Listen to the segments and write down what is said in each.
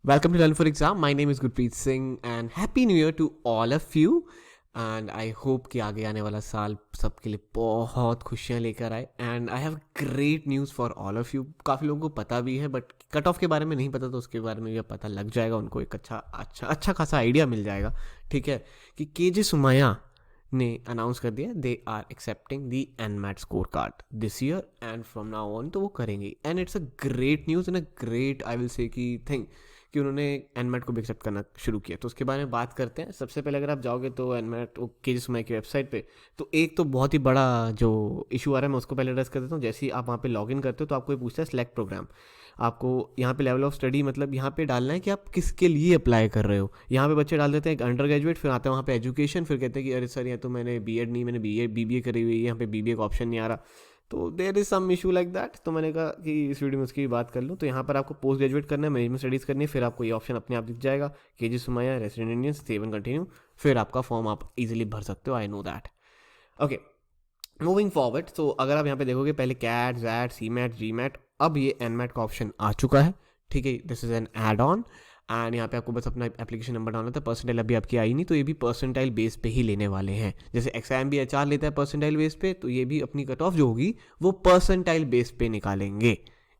Welcome to Learn for Exam. My name is Gurpreet Singh and Happy New Year to all of you. And I hope कि आगे आने वाला साल सबके लिए बहुत खुशियाँ लेकर आए. And I have great news for all of you. काफ़ी लोगों को पता भी है बट कट ऑफ के बारे में नहीं पता, तो उसके बारे में भी अब पता लग जाएगा. उनको एक अच्छा खासा आइडिया मिल जाएगा. ठीक है कि केजे सुमाया ने अनाउंस कर दिया they are accepting the NMAT score card this year and from now on. तो वो करेंगे and it's a great news and a great I will say key thing कि उन्होंने एनमैट को भी एक्सेप्ट करना शुरू किया. तो उसके बारे में बात करते हैं. सबसे पहले अगर आप जाओगे तो एनमैट केजे सुमाया की वेबसाइट पे, तो एक तो बहुत ही बड़ा जो इशू आ रहा है मैं उसको पहले एड्रेस कर देता हूँ. जैसे ही आप वहाँ पे लॉगिन करते हो तो आपको ये पूछता है सिलेक्ट प्रोग्राम. आपको यहाँ पे लेवल ऑफ स्टडी मतलब यहाँ पे डालना है कि आप किसके लिए अप्लाई कर रहे हो. यहाँ पे बच्चे डाल देते हैं अंडर ग्रेजुएट, फिर आते हैं वहाँ पे एजुकेशन, फिर कहते हैं कि अरे सर यहाँ तो मैंने बीएड नहीं, मैंने बीबीए करी हुई है, यहाँ पे बीबीए का ऑप्शन नहीं आ रहा. तो there is some issue like that. तो मैंने कहा कि इस वीडियो में उसकी भी बात कर लूँ. तो यहाँ पर आपको पोस्ट ग्रेजुएट करना है, मैनेजमेंट स्टडीज़ करनी है, फिर आपको ये ऑप्शन अपने आप दिख जाएगा KJ Somaiya resident Indian save and continue. फिर आपका फॉर्म आप इजीली भर सकते हो. I know that. Okay, moving forward. तो अगर आप यहाँ पे देखोगे पहले CAT XAT CMAT GMAT, अब ये एनमैट का ऑप्शन आ चुका है. ठीक है, this is an add on and यहाँ पे आपको बस अपना एप्लीकेशन नंबर डालना था. परसेंटाइल अभी आपकी आई नहीं, तो ये भी परसेंटाइल बेस पे ही लेने वाले हैं. जैसे एक्सआईएम भी एचआर लेता है परसेंटाइल बेस पे, तो ये भी अपनी कट ऑफ जो होगी वो परसेंटाइल बेस पे निकालेंगे.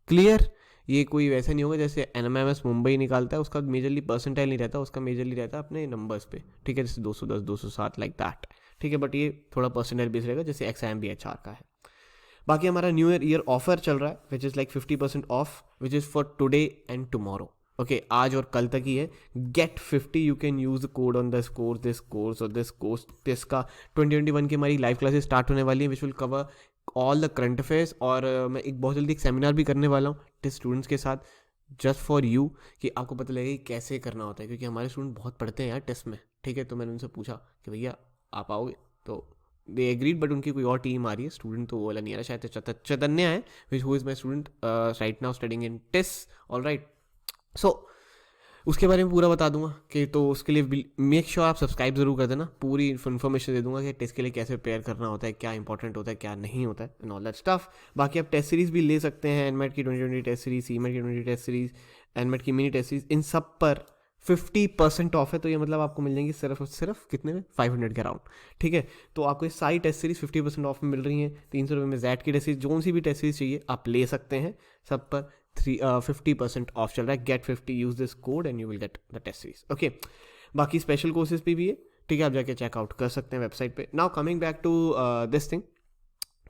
क्लियर? ये कोई वैसा नहीं होगा जैसे एनएमएमएस मुंबई निकालता है, उसका मेजरली परसेंटाइल नहीं रहता, उसका मेजरली रहता है अपने नंबर्स पे. ठीक है, जैसे 210 207 लाइक दैट. ठीक है, बट ये थोड़ा परसेंटाइल बेस रहेगा जैसे एक्सआईएम भी एचआर का है. बाकी हमारा न्यू ईयर ऑफर चल रहा है which is like 50% off which is for today and tomorrow. Okay, आज और कल तक ही है. Get 50 you can use the code on this course और दिस कोर्स. इसका 2021 की हमारी लाइव क्लासेस स्टार्ट होने वाली है which will cover all the current affairs. और मैं एक बहुत जल्दी एक सेमिनार भी करने वाला हूँ टेस्ट स्टूडेंट्स के साथ, जस्ट फॉर यू, कि आपको पता लगेगा कि कैसे करना होता है, क्योंकि हमारे स्टूडेंट बहुत पढ़ते हैं यार टेस्ट में. ठीक है, तो मैंने उनसे पूछा कि भैया आप आओगे, तो दे एग्रीड. बट उनकी कोई और टीम आ रही है, स्टूडेंट तो वो वाला नहीं आ रहा. शायद चैतन्य है which who is my student right now studying in test. All right, so उसके बारे में पूरा बता दूंगा कि तो उसके लिए मेक श्योर आप सब्सक्राइब ज़रूर कर देना. पूरी इन्फॉर्मेशन दे दूंगा कि टेस्ट के लिए कैसे प्रिपेयर करना होता है, क्या इंपॉर्टेंट होता है, क्या नहीं होता है एंड ऑल दैट स्टफ. बाकी आप टेस्ट सीरीज़ भी ले सकते हैं. एनमेट की 2020 टेस्ट सीरीज, सीमेट की 20 टेस्ट सीरीज, एनमेट की मिनी टेस्ट सीरीज, इन सब पर 50% ऑफ है. तो ये मतलब आपको मिल जाएंगी सिर्फ कितने में, 500 के अराउंड. ठीक है, तो आपको ये सारी टेस्ट सीरीज 50% ऑफ में मिल रही हैं. 300 रुपये में जैट की टेस्ट सीरीज, जो सी भी टेस्ट सीरीज चाहिए आप ले सकते हैं. सब पर 50% ऑफ चल रहा है. Get 50, use this code and you will get the test series. Okay, बाकी स्पेशल कोर्सेज पे भी है. ठीक है, आप जाके चेकआउट कर सकते हैं वेबसाइट पे. Now coming back to this thing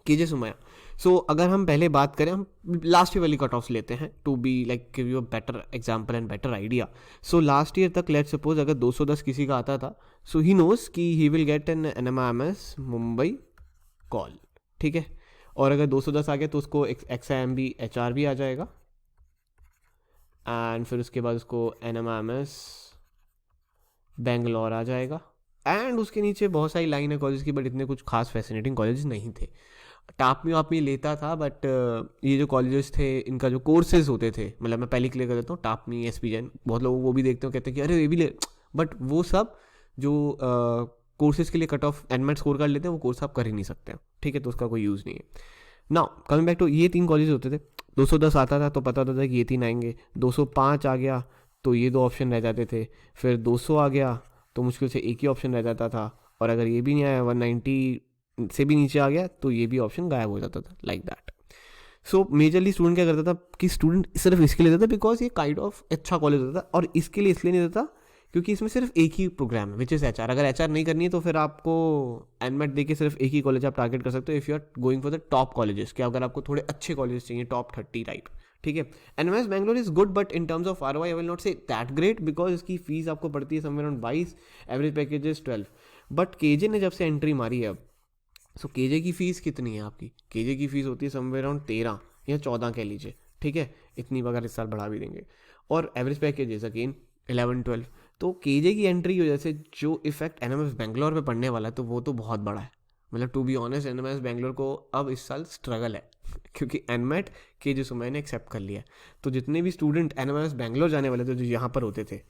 KJ Somaiya. So अगर हम पहले बात करें, हम लास्ट ईयर वाली कट ऑफ्स लेते हैं to be like give you a better example and better idea. So last year तक लेट सपोज अगर 210 किसी का आता था, सो ही नोज कि he will get an NMIMS Mumbai call. ठीक है, और अगर 210 आ गया तो उसको एक्सआईएम भी एचआर भी आ जाएगा एंड फिर उसके बाद उसको एनएमएमएस बेंगलोर आ जाएगा. एंड उसके नीचे बहुत सारी लाइन है कॉलेज की, बट इतने कुछ खास फैसिनेटिंग कॉलेज नहीं थे. टापमी वापमी लेता था, बट ये जो कॉलेजेस थे इनका जो कोर्सेज होते थे, मतलब मैं पहले क्लियर कर देता हूँ, टापमी एसपी जैन, बहुत लोग वो भी देखते हो कहते हैं कि अरे ये भी ले, बट वो सब जो कोर्सेज के लिए cut off NMAT score card लेते हैं वो कोर्स आप कर ही नहीं सकते. ठीक है, तो उसका कोई यूज़ नहीं है. नाउ कमिंग बैक टू ये 3 कॉलेज होते थे. 210 आता था तो पता होता था कि ये 3 आएंगे. 205 आ गया तो ये 2 ऑप्शन रह जाते थे. फिर 200 आ गया तो मुश्किल से एक ही ऑप्शन रह जाता था. और अगर ये भी नहीं आया, 190 से भी नीचे आ गया, तो ये भी ऑप्शन गायब हो जाता था like that. So majorly student क्या करता था कि स्टूडेंट सिर्फ इसके लिए देता था बिकॉज ये काइंड ऑफ अच्छा कॉलेज होता था. और इसके लिए इसलिए नहीं देता क्योंकि इसमें सिर्फ एक ही प्रोग्राम है विच इज़ एचआर. अगर एचआर नहीं करनी है तो फिर आपको एनमेट दे के सिर्फ एक ही कॉलेज आप टारगेट कर सकते हो if you are going for the top colleges. क्या अगर आपको थोड़े अच्छे कॉलेज चाहिए, टॉप 30 टाइप. ठीक है, NMIMS Bangalore is good but in terms of ROI I will not say that great because इसकी फीस आपको पड़ती है somewhere around 22, average package is 12. But KJ ने जब से एंट्री मारी है अब, सो केजे की फ़ीस कितनी है आपकी? केजे की फ़ीस होती है समवेयर अराउंड 13 या 14 कह लीजिए. ठीक है, इतनी अगर इस साल बढ़ा भी देंगे. और एवरेज पैकेज इज अगेन 11-12. तो केजे की एंट्री की वजह से जो इफेक्ट एनएमएस बेंगलोर पे पड़ने वाला है तो वो तो बहुत बड़ा है. मतलब to be honest NMIMS Bangalore को अब इस साल स्ट्रगल है क्योंकि एनमेट केजे सुमाया ने एक्सेप्ट कर लिया. तो जितने भी स्टूडेंट एनएमएस बेंगलोर जाने वाले थे जो यहाँ पर होते थे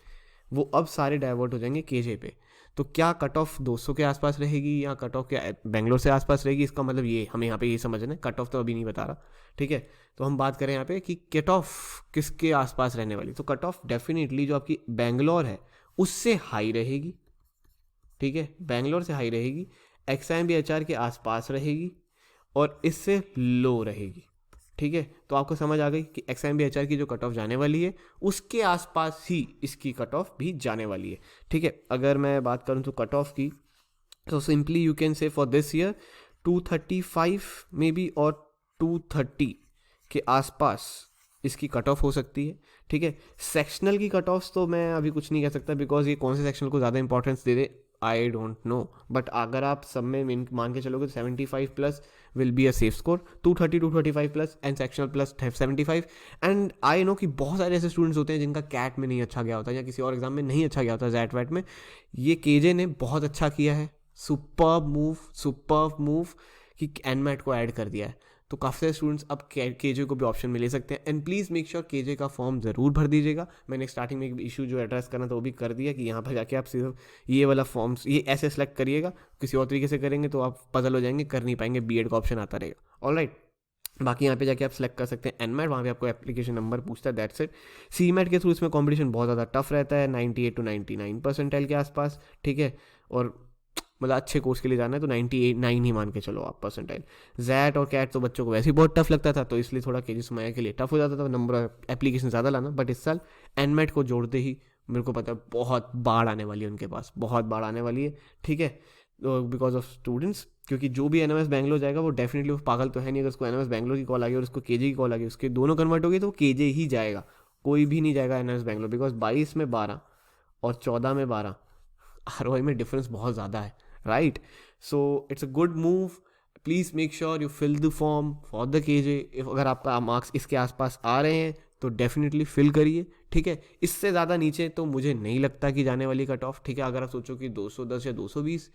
वो अब सारे डाइवर्ट हो जाएंगे केजे पे. तो क्या कट ऑफ 200 के आसपास रहेगी या कट ऑफ क्या बेंगलोर से आसपास रहेगी, इसका मतलब ये हमें यहाँ पे ये समझना है, कट ऑफ तो अभी नहीं बता रहा, ठीक है। तो हम बात करें यहाँ पे कि कट ऑफ किसके आसपास रहने वाली, तो कट ऑफ डेफिनेटली जो आपकी बेंगलोर है उससे हाई रहेगी, ठीक है, बेंगलोर से हाई रहेगी, XIMB HR के आसपास रहेगी और इससे लो रहेगी, ठीक है। तो आपको समझ आ गई कि XIMB HR की जो कट ऑफ जाने वाली है उसके आसपास ही इसकी कट ऑफ भी जाने वाली है, ठीक है। अगर मैं बात करूं तो कट ऑफ की, तो simply you can say for this year 235 may be और 230 के आसपास इसकी कट ऑफ हो सकती है, ठीक है। सेक्शनल की कट ऑफ्स तो मैं अभी कुछ नहीं कह सकता बिकॉज ये कौन से सेक्शनल को ज़्यादा importance they they, I don't know, but अगर आप सब में मान के चलोगे तो 75 plus will be a safe score, 230 235 plus and sectional plus 75। And I know कि बहुत सारे ऐसे स्टूडेंट्स होते हैं जिनका कैट में नहीं अच्छा गया होता या किसी और एग्जाम में नहीं अच्छा गया होता जैट वैट में, ये केजे ने बहुत अच्छा किया है, सुपर्ब मूव कि एनमैट को ऐड कर दिया है, तो काफ़ी सारे स्टूडेंट्स अब केजे को भी ऑप्शन में ले सकते हैं। And please make sure KJ का फॉर्म ज़रूर भर दीजिएगा, मैंने स्टार्टिंग में एक इशू जो एड्रेस करना था वो भी कर दिया कि यहाँ पर जाके आप सिर्फ ये वाला फॉर्म्स ये ऐसे सेलेक्ट करिएगा, किसी और तरीके से करेंगे तो आप पजल हो जाएंगे, कर नहीं पाएंगे, बीएड का ऑप्शन आता रहेगा, ऑलराइट। बाकी यहाँ पे जाके आप सेलेक्ट कर सकते हैं एनमैट, वहाँ पे आपको एप्लीकेशन नंबर पूछता है, दैट्स इट। सीमैट के थ्रू इसमें कंपटीशन बहुत ज़्यादा टफ रहता है, 98 to 99 परसेंटाइल के आसपास, ठीक है, और मतलब अच्छे कोर्स के लिए जाना है तो 98 ही मान के चलो आप परसेंटाइल। जैट और कैट तो बच्चों को वैसे ही बहुत टफ लगता था, तो इसलिए थोड़ा केजी सुमाया के लिए टफ हो जाता था नंबर एप्लीकेशन ज़्यादा लाना, बट इस साल एनमैट को जोड़ते ही मेरे को पता है बहुत बाढ़ आने वाली है उनके पास, बहुत बाढ़ आने वाली है, ठीक है, बिकॉज ऑफ स्टूडेंट्स, क्योंकि जो भी NMS बेंगलोर जाएगा वो डेफिनेटली वो पागल तो है नहीं, अगर उसको NMS बेंगलोर की कॉल आ गई और उसको केजे की कॉल आ गई, उसके दोनों कन्वर्ट हो गई तो वो केजे ही जाएगा, कोई भी नहीं जाएगा NMS बेंगलोर, बिकॉज 22 में 12 और 14 में 12 ROI में डिफरेंस बहुत ज़्यादा है, right. So it's a good move, please make sure you fill the form for the KJ, अगर आपका मार्क्स इसके आसपास आ रहे हैं तो डेफिनेटली फिल करिए, ठीक है। इससे ज़्यादा नीचे तो मुझे नहीं लगता कि जाने वाली कट ऑफ, ठीक है। अगर आप सोचो कि 210 या 220,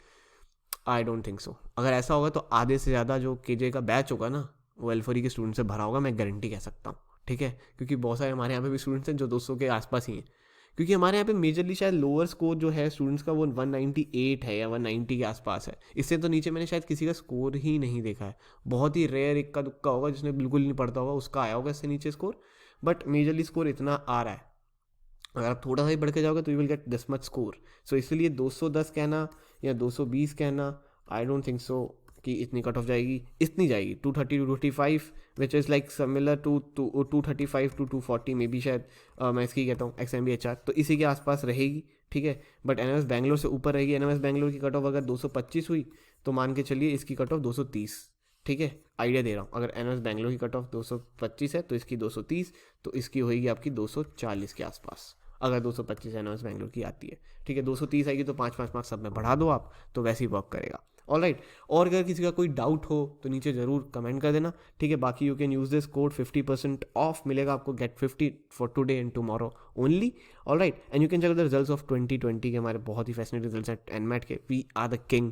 आई डोंट थिंक सो, अगर ऐसा होगा तो आधे से ज़्यादा जो केजे का बैच होगा ना वो एल्फोरी के स्टूडेंट से भरा होगा, मैं गारंटी कह सकता हूँ, ठीक है, क्योंकि बहुत सारे हमारे यहाँ पे भी स्टूडेंट्स हैं जो 200 के आसपास ही हैं, क्योंकि हमारे यहाँ पे मेजरली शायद लोअर स्कोर जो है स्टूडेंट्स का वो 198 है या 190 के आसपास है, इससे तो नीचे मैंने शायद किसी का स्कोर ही नहीं देखा है, बहुत ही रेयर इक्का दुक्का होगा जिसने बिल्कुल नहीं पढ़ता होगा उसका आया होगा इससे नीचे स्कोर, बट मेजरली स्कोर इतना आ रहा है। अगर आप थोड़ा सा ही बढ़ के जाओगे तो you will get this much score, so इसलिए 210 कहना या 220 कहना, आई डोंट थिंक सो कि इतनी कट ऑफ जाएगी, इतनी जाएगी 230 to 235 which is like similar to 235 to 240 में भी शायद, मैं इसकी कहता हूँ XIMB HR, तो इसी के आसपास रहेगी, ठीक है। बट NMS बेंगलोर से ऊपर रहेगी, NMS बेंगलोर की कट ऑफ अगर 225 हुई तो मान के चलिए इसकी कट ऑफ 230, ठीक है, आइडिया दे रहा हूँ, अगर NMS बेंगलोर की कट ऑफ 225 है तो इसकी 230, तो इसकी होएगी आपकी 240 के आसपास, अगर 225 NMS बेंगलोर की आती है, ठीक है। 230 आएगी तो 5 मार्क्स सब में बढ़ा दो आप, तो वैसे ही वर्क करेगा, ऑलराइट। और अगर किसी का कोई डाउट हो तो नीचे ज़रूर कमेंट कर देना, ठीक है। बाकी you can use this code, 50% off मिलेगा आपको, get 50 for today and tomorrow only, alright. And you can check the results of 2020 के, हमारे बहुत ही फैसिनेटिंग रिजल्ट्स हैं एनमैट के, वी आर द किंग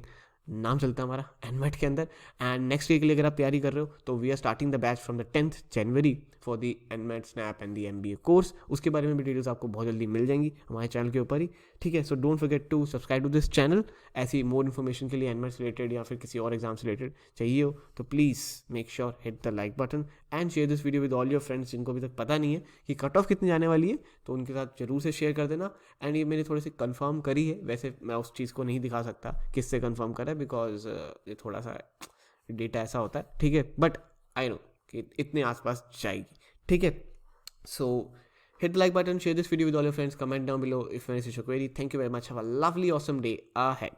नाम चलता है हमारा एनमैट के अंदर। एंड नेक्स्ट ईयर के लिए अगर आप तैयारी कर रहे हो तो we are starting the batch from the 10th January for the NMAT SNAP and the MBA course, उसके बारे में भी डिटेल्स आपको बहुत जल्दी मिल जाएंगी हमारे चैनल के ऊपर ही, ठीक है। So don't forget to subscribe to this channel, ऐसी मोर इन्फॉर्मेशन के लिए एनमैट से रिलेटेड या फिर किसी और एग्जाम से रिलेटेड चाहिए हो तो please make sure hit the like button and share this video with all your friends, जिनको अभी तक पता नहीं है कि कट ऑफ कितनी जाने वाली है, तो उनके साथ जरूर से शेयर कर देना। एंड ये मैंने थोड़ी सी कंफर्म करी है, वैसे मैं उस चीज़ को नहीं दिखा सकता किससे कंफर्म करा है, बिकॉज ये थोड़ा सा डेटा ऐसा होता है, ठीक है, बट आई नो कि इतने आसपास जाएगी, ठीक है। सो hit the like button, share this video with all your friends, comment down below if you have any query. Thank you very much. Have a lovely, awesome day ahead.